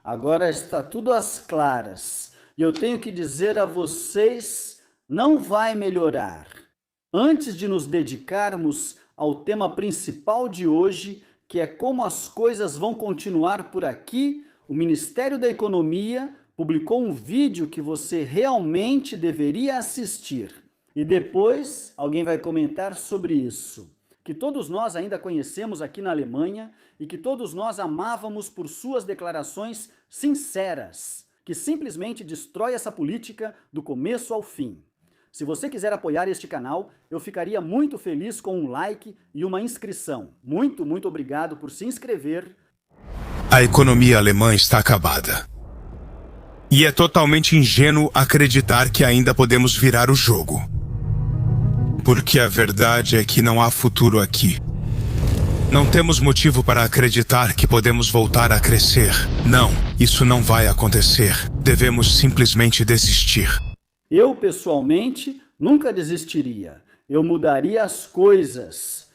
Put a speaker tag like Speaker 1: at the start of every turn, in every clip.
Speaker 1: Agora está tudo às claras. E eu tenho que dizer a vocês, não vai melhorar. Antes de nos dedicarmos ao tema principal de hoje, que é como as coisas vão continuar por aqui, o Ministério da Economia publicou um vídeo que você realmente deveria assistir. E depois alguém vai comentar sobre isso, que todos nós ainda conhecemos aqui na Alemanha e que todos nós amávamos por suas declarações sinceras, que simplesmente destrói essa política do começo ao fim. Se você quiser apoiar este canal, eu ficaria muito feliz com um like e uma inscrição. Muito obrigado por se inscrever.
Speaker 2: A economia alemã está acabada. E é totalmente ingênuo acreditar que ainda podemos virar o jogo. Porque a verdade é que não há futuro aqui. Não temos motivo para acreditar que podemos voltar a crescer. Não, isso não vai acontecer. Devemos simplesmente desistir.
Speaker 1: Eu, pessoalmente, nunca desistiria. Eu mudaria as coisas.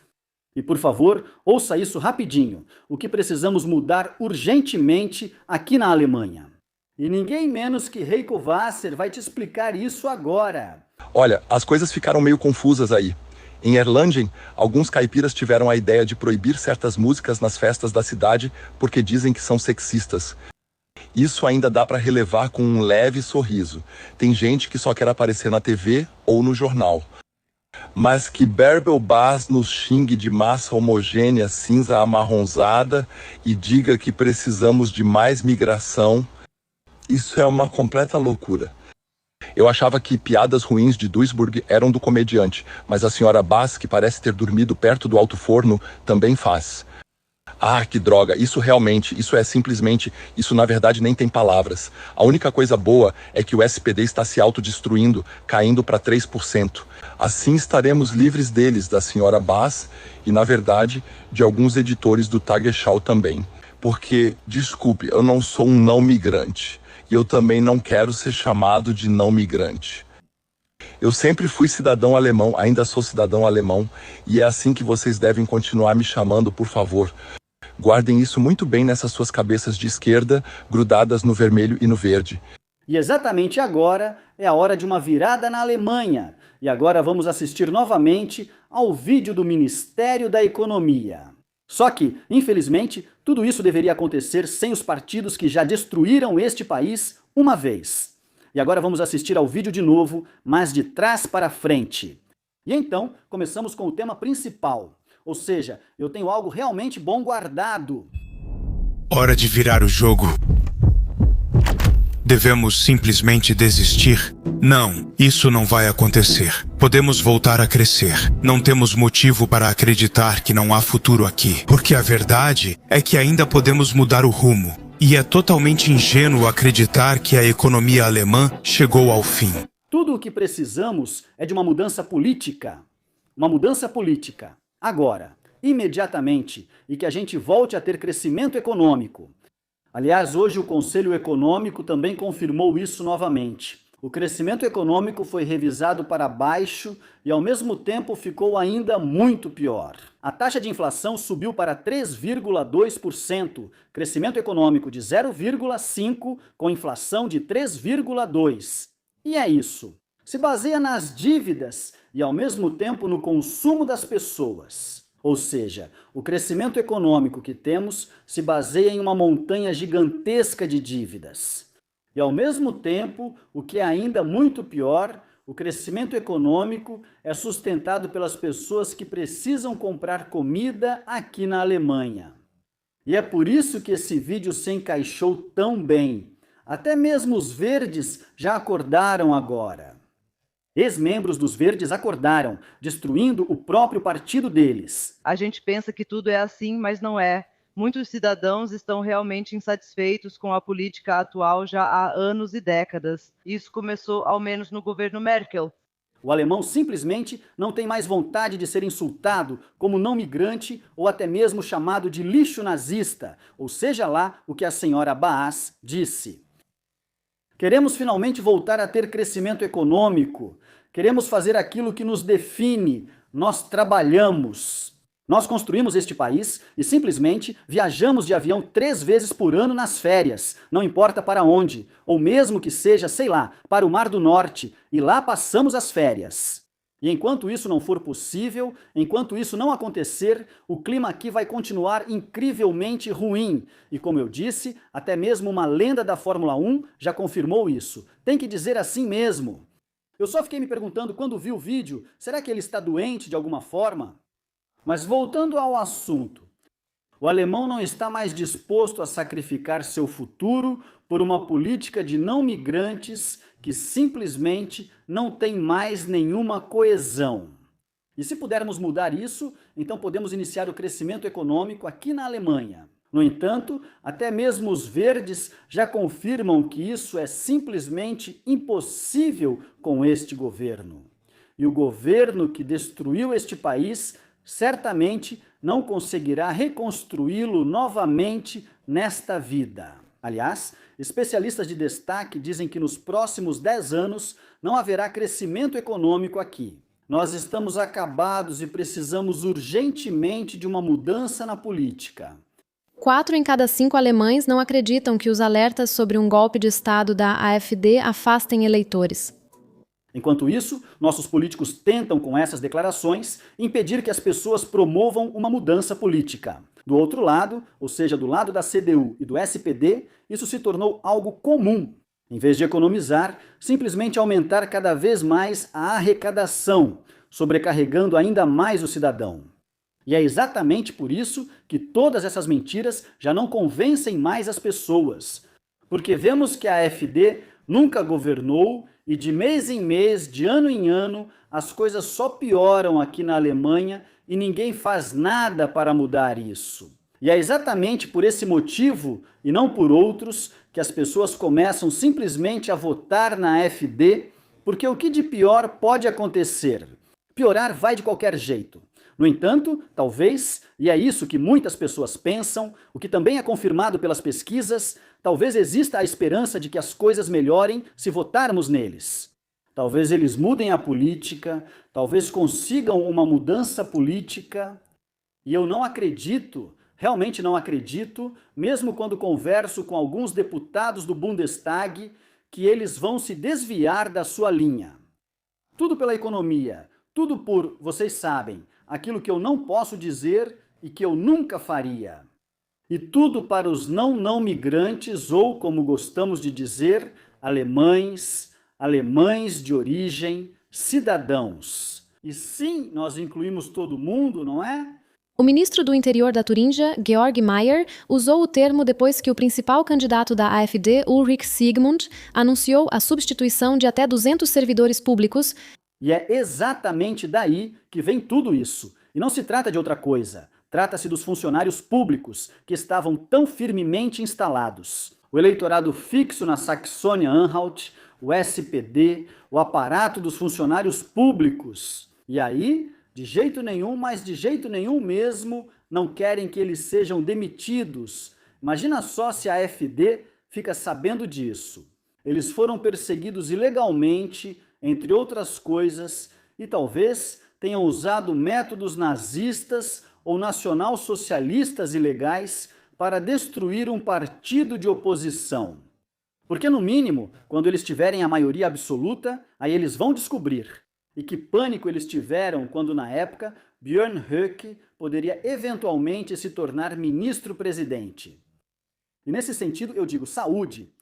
Speaker 1: E, por favor, ouça isso rapidinho. O que precisamos mudar urgentemente aqui na Alemanha. E ninguém menos que Heiko Wasser vai te explicar isso agora.
Speaker 3: Olha, as coisas ficaram meio confusas aí. Em Erlangen, alguns caipiras tiveram a ideia de proibir certas músicas nas festas da cidade porque dizem que são sexistas. Isso ainda dá para relevar com um leve sorriso. Tem gente que só quer aparecer na TV ou no jornal. Mas que Bärbel Bas nos xingue de massa homogênea cinza amarronzada e diga que precisamos de mais migração, isso é uma completa loucura. Eu achava que piadas ruins de Duisburg eram do comediante, mas a senhora Bas, que parece ter dormido perto do alto forno, também faz. Ah, que droga, isso simplesmente, isso na verdade nem tem palavras. A única coisa boa é que o SPD está se autodestruindo, caindo para 3%. Assim estaremos livres deles, da senhora Bas, e na verdade, de alguns editores do Tagesschau também. Porque, desculpe, eu não sou um não migrante. E eu também não quero ser chamado de não migrante. Eu sempre fui cidadão alemão, ainda sou cidadão alemão, e é assim que vocês devem continuar me chamando, por favor. Guardem isso muito bem nessas suas cabeças de esquerda, grudadas no vermelho e no verde.
Speaker 1: E exatamente agora é a hora de uma virada na Alemanha. E agora vamos assistir novamente ao vídeo do Ministério da Economia. Só que, infelizmente, tudo isso deveria acontecer sem os partidos que já destruíram este país uma vez. E agora vamos assistir ao vídeo de novo, mas de trás para frente. E então, começamos com o tema principal. Ou seja, eu tenho algo realmente bom guardado.
Speaker 2: Hora de virar o jogo. Devemos simplesmente desistir? Não, isso não vai acontecer. Podemos voltar a crescer. Não temos motivo para acreditar que não há futuro aqui. Porque a verdade é que ainda podemos mudar o rumo. E é totalmente ingênuo acreditar que a economia alemã chegou ao fim.
Speaker 1: Tudo o que precisamos é de uma mudança política. Uma mudança política. Agora, imediatamente, e que a gente volte a ter crescimento econômico. Aliás, hoje o Conselho Econômico também confirmou isso novamente. O crescimento econômico foi revisado para baixo e, ao mesmo tempo, ficou ainda muito pior. A taxa de inflação subiu para 3,2%, crescimento econômico de 0,5%, com inflação de 3,2%. E é isso. Se baseia nas dívidas e, ao mesmo tempo, no consumo das pessoas. Ou seja, o crescimento econômico que temos se baseia em uma montanha gigantesca de dívidas. E, ao mesmo tempo, o que é ainda muito pior, o crescimento econômico é sustentado pelas pessoas que precisam comprar comida aqui na Alemanha. E é por isso que esse vídeo se encaixou tão bem. Até mesmo os verdes já acordaram agora. Ex-membros dos Verdes acordaram, destruindo o próprio partido deles.
Speaker 4: A gente pensa que tudo é assim, mas não é. Muitos cidadãos estão realmente insatisfeitos com a política atual já há anos e décadas. Isso começou ao menos no governo Merkel.
Speaker 1: O alemão simplesmente não tem mais vontade de ser insultado como não migrante ou até mesmo chamado de lixo nazista, ou seja lá o que a senhora Baas disse. Queremos finalmente voltar a ter crescimento econômico. Queremos fazer aquilo que nos define. Nós trabalhamos. Nós construímos este país e simplesmente viajamos de avião 3 vezes por ano nas férias, não importa para onde, ou mesmo que seja, sei lá, para o Mar do Norte, e lá passamos as férias. E enquanto isso não for possível, enquanto isso não acontecer, o clima aqui vai continuar incrivelmente ruim. E como eu disse, até mesmo uma lenda da Fórmula 1 já confirmou isso. Tem que dizer assim mesmo. Eu só fiquei me perguntando quando vi o vídeo, será que ele está doente de alguma forma? Mas voltando ao assunto, o alemão não está mais disposto a sacrificar seu futuro por uma política de não migrantes que simplesmente não tem mais nenhuma coesão. E se pudermos mudar isso, então podemos iniciar o crescimento econômico aqui na Alemanha. No entanto, até mesmo os verdes já confirmam que isso é simplesmente impossível com este governo. E o governo que destruiu este país certamente não conseguirá reconstruí-lo novamente nesta vida. Aliás, especialistas de destaque dizem que nos próximos 10 anos não haverá crescimento econômico aqui. Nós estamos acabados e precisamos urgentemente de uma mudança na política.
Speaker 5: 4 em cada 5 alemães não acreditam que os alertas sobre um golpe de Estado da AfD afastem eleitores.
Speaker 1: Enquanto isso, nossos políticos tentam, com essas declarações, impedir que as pessoas promovam uma mudança política. Do outro lado, ou seja, do lado da CDU e do SPD, isso se tornou algo comum. Em vez de economizar, simplesmente aumentar cada vez mais a arrecadação, sobrecarregando ainda mais o cidadão. E é exatamente por isso que todas essas mentiras já não convencem mais as pessoas. Porque vemos que a AfD nunca governou e de mês em mês, de ano em ano, as coisas só pioram aqui na Alemanha e ninguém faz nada para mudar isso. E é exatamente por esse motivo, e não por outros, que as pessoas começam simplesmente a votar na AfD, porque o que de pior pode acontecer? Piorar vai de qualquer jeito. No entanto, talvez, e é isso que muitas pessoas pensam, o que também é confirmado pelas pesquisas, talvez exista a esperança de que as coisas melhorem se votarmos neles. Talvez eles mudem a política, talvez consigam uma mudança política, e eu não acredito, realmente não acredito, mesmo quando converso com alguns deputados do Bundestag, que eles vão se desviar da sua linha. Tudo pela economia, tudo por, vocês sabem, aquilo que eu não posso dizer e que eu nunca faria. E tudo para os não migrantes, ou, como gostamos de dizer, alemães de origem, cidadãos. E sim, nós incluímos todo mundo, não é?
Speaker 5: O ministro do Interior da Turíngia, Georg Mayer, usou o termo depois que o principal candidato da AfD, Ulrich Siegmund, anunciou a substituição de até 200 servidores públicos.
Speaker 1: E é exatamente daí que vem tudo isso. E não se trata de outra coisa. Trata-se dos funcionários públicos que estavam tão firmemente instalados. O eleitorado fixo na Saxônia-Anhalt, o SPD, o aparato dos funcionários públicos. E aí, de jeito nenhum, mas de jeito nenhum mesmo, não querem que eles sejam demitidos. Imagina só se a AfD fica sabendo disso. Eles foram perseguidos ilegalmente, entre outras coisas, e talvez tenham usado métodos nazistas ou nacional-socialistas ilegais para destruir um partido de oposição. Porque, no mínimo, quando eles tiverem a maioria absoluta, aí eles vão descobrir. E que pânico eles tiveram quando, na época, Björn Höcke poderia eventualmente se tornar ministro-presidente. E nesse sentido, eu digo saúde,